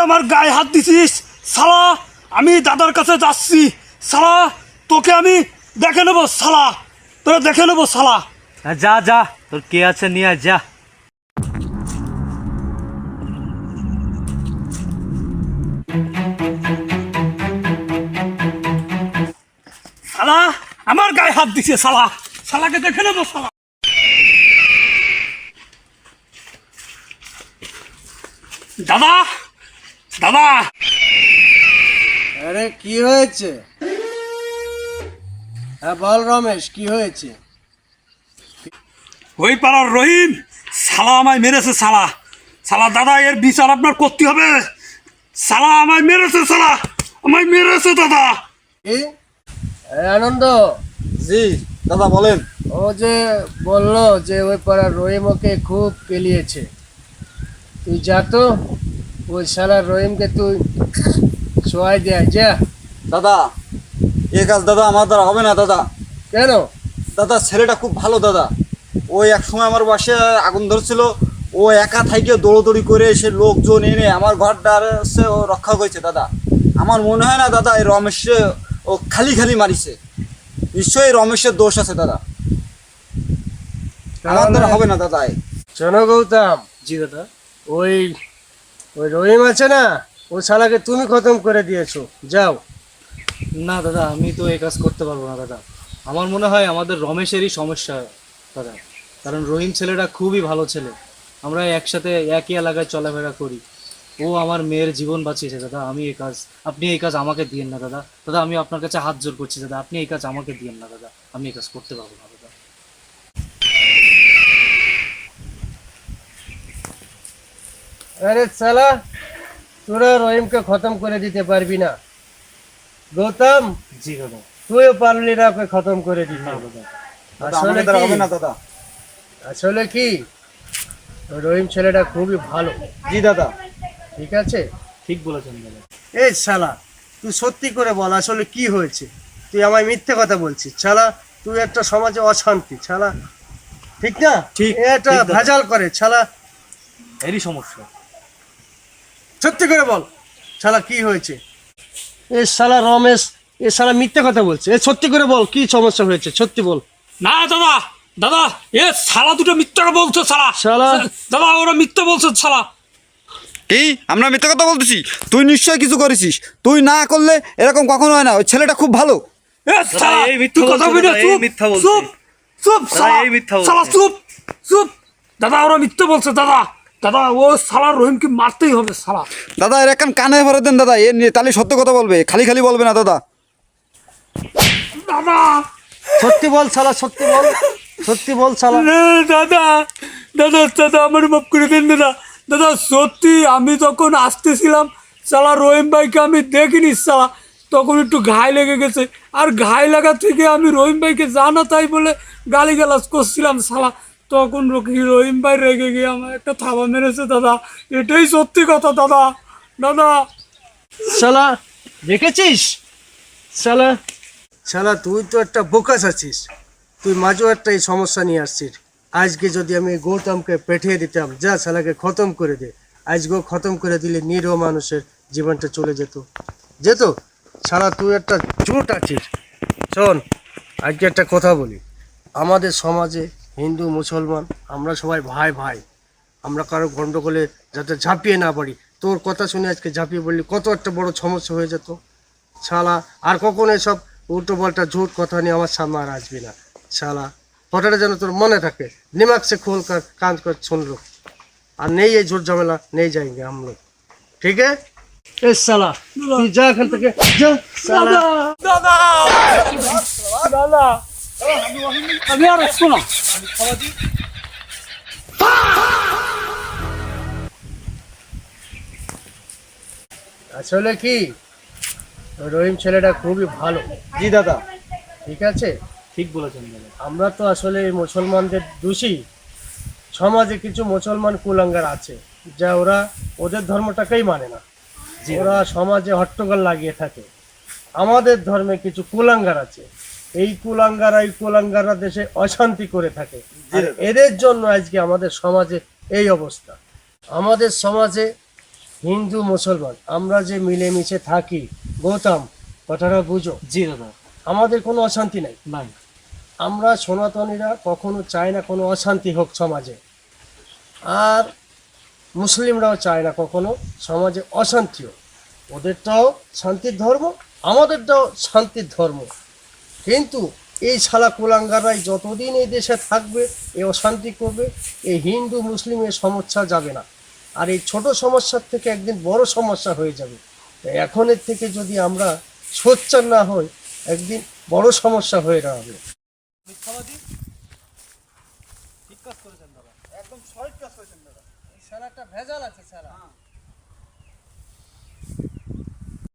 আমার গায়ে হাত দিছিস শালা। আমি দাদার কাছে যাচ্ছি শালা, তোকে আমি দেখে নেবো শালা, তোরা দেখে নেবো শালা। যা যা, তোর কে আছে নিয়ে আয়, যা। শালা আমার গায়ে হাত দিছে শালা, শালাকে দেখে নেবো শালা। দাদা দাদা। আরে কি হয়েছে? হ্যাঁ বল রমেশ, কি হয়েছে? ওই পাড়ার রহিম শালা আমায় মেরেছে শালা। শালা দাদা এর বিচার আপনার করতে হবে। শালা আমায় মেরেছে শালা, আমায় মেরেছে দাদা। কি? আনন্দ, জি দাদা বলেন। ও যে বললো যে ওই পাড়ার রহিম ওকে খুব কেলিয়েছে, তুই যা তো ওই শালা রহিমকে তুই ছোঁয়াই দেয় যা। দাদা এ কাজ দাদা আমার দ্বারা হবে না দাদা। কেন? দাদা ছেলেটা খুব ভালো দাদা। ওই এক সময় আমার বাসায় আগুন ধরছিল, ও একা থাইকে দৌড়দৌড়ি করে সে লোকজন এনে আমার ঘরটার সে ও রক্ষা করেছে দাদা। আমার মনে হয় না দাদা এই রমেশে ও খালি খালি মারিছে, নিশ্চয়ই রমেশের দোষ আছে দাদা। আমার দ্বারা হবে না দাদা। শোনো গৌতম, জি দাদা। ওই ওই রহিম আছে না, ও শালাকে তুমি খতম করে দিয়েছো, যাও। না দাদা, আমি তো এই কাজ করতে পারবো না দাদা। আমার মনে হয় আমাদের রমেশেরই সমস্যা দাদা, কারণ রহিম ছেলেটা খুবই ভালো ছেলে, আমরা একসাথে একই এলাকায় চলাফেরা করি। ও আমার মেয়ের জীবন বাঁচিয়েছে দাদা। আপনি এই কাজ আমাকে দিয়েন না দাদা। দাদা আমি আপনার কাছে হাত জোর করছি দাদা, আপনি এই কাজ আমাকে দিয়েন না দাদা। আমি এই কাজ করতে পারবো না দাদা। আরে শালা, তোরা রহিমকে খতম করে দিতে পারবি না। গৌতম, জি দাদা। তুইও পারলি না ওকে খতম করে দিতে। দাদা আমার দ্বারা হবে না দাদা। আসলে কি, ওই রহিম ছেলেটা খুবই ভালো, জি দাদা। ঠিক আছে? ঠিক বলেছেন দাদা। এই শালা, তুই সত্যি করে বল আসলে কি হয়েছে। তুই আমায় মিথ্যে কথা বলছিস শালা। তুই একটা সমাজে অশান্তি শালা, ঠিক না? ঠিক, এটা ঠিক দাদা। ভেজাল করে শালা। এরই সমস্যা। সত্যি করে বল শালা কি হয়েছে। এ শালা রমেশ, এ শালা মিথ্যে কথা বলছে। এ সত্যি করে বল কি সমস্যা হয়েছে, সত্যি বল। না দাদা, দাদা এ শালা দুটো মিথ্যা বলছে শালা। শালা। দাদা ওরা মিথ্যা বলছে শালা। কি আমরা মিথ্যা কথা বলতেছি? তুই নিশ্চয়ই কিছু করেছিস, তুই না করলে এরকম কখনো হয় না। ওই ছেলেটা খুব ভালো। এ শালা, এই মিথ্যা তুই কথা বলছে বলি না, দাদা, এই চুপ, মিথ্যা বলছে। চুপ, চুপ দাদা, শালা, এই মিথ্যা বলছে। শালা চুপ, চুপ। দাদা ওরা মিথ্যা বলছে দাদা। দাদা ও শালা রহিমকে মারতেই হবে শালা। দাদা এর একখান কানে ভরে দেন দাদা, এ নিয়ে তাহলে সত্য কথা বলবে, খালি খালি বলবে না দাদা। দাদা সত্যি বল শালা, সত্যি বল, সত্যি বল শালা। এ দাদা, দাদা দাদা আমার মাফ করে দেন দাদা। দাদা সত্যি আমি যখন আসতেছিলাম শালা রহিম ভাইকে আমি দেখিনি শালা, তখন একটু ঘায়ে লেগে গেছে। আর ঘায়ে লাগা থেকে আমি রহিম ভাইকে জানা তাই বলে গালিগালাজ করছিলাম শালা, তখন রহিম ভাই রেগে গিয়ে আমার একটা থাবা মেরেছে দাদা। এটাই সত্যি কথা দাদা। দাদা শালা দেখেছিস শালা, শালা তুই তো একটা বোকাস আছিস। তুই মাঝেও একটা এই সমস্যা নিয়ে আসছিস। আজকে যদি আমি গৌতমকে পাঠিয়ে দিতাম, যা শালাকে খতম করে দে, আজকেও খতম করে দিলে নিরীহ মানুষের জীবনটা চলে যেত যেত। শালা তুই একটা জোট আছিস। শোন, আজকে একটা কথা বলি, আমাদের সমাজে হিন্দু মুসলমান আমরা সবাই ভাই ভাই। আমরা কারো গন্ডগোলে যাতে ঝাঁপিয়ে না পারি। তোর কথা শুনে আজকে ঝাঁপিয়ে পড়লি, কত একটা বড় সমস্যা হয়ে যেত। শালা আর কখনো এসব উল্টো পাল্টা ঝুট কথা নিয়ে আমার সামনে আর আসবি না শালা। কথাটা যেন তোর মনে থাকে, दिमाग से खोल कर कान कर सुन लो। আর নেই এই ঝুট ঝামেলা, নেই যাएंगे हम लोग, ठीक है? এ শালা তুই যা এখান থেকে, যা শালা। দাদা দাদা আমি আর আসবো না। আসলে কি, রহিম ছেলেটা খুবই ভালো, জি দাদা। ঠিক আছে? ঠিক বলেছেন দাদা। আমরা তো আসলে মুসলমানদের দোষী। সমাজে কিছু মুসলমান কুলাঙ্গার আছে যা ওরা ওদের ধর্মটাকেই মানে না, ওরা সমাজে হট্টগোল লাগিয়ে থাকে। আমাদের ধর্মে কিছু কুলাঙ্গার আছে, এই কুলাঙ্গাররা দেশে অশান্তি করে থাকে। আর এদের জন্য আজকে আমাদের সমাজে এই অবস্থা। আমাদের সমাজে হিন্দু মুসলমান আমরা যে মিলেমিশে থাকি, গৌতম কথাটা বুঝো, জি দাদা। আমাদের কোনো অশান্তি নাই। নাই। আমরা সনাতনীরা কখনো চাই না কোনো অশান্তি হোক সমাজে, আর মুসলিমরাও চায় না কখনো সমাজে অশান্তি হোক। ওদেরটাও শান্তির ধর্ম, আমাদেরটাও শান্তির ধর্ম। কিন্তু এই শালা কুলাঙ্গাররাই যতদিন এই দেশে থাকবে, এই অশান্তি করবে, এই হিন্দু মুসলিমের সমস্যা যাবে না। আর এই ছোট সমস্যার থেকে একদিন বড় সমস্যা হয়ে যাবে। তাই এখনের থেকে যদি আমরা সোচ্চার না হই, একদিন বড় সমস্যা হয়ে দাঁড়াবে। ঠিক কাজ করেছেন দাদা, একদম সঠিক কাজ করেছেন দাদা। এই শালাটা ভেজাল আছে শালা।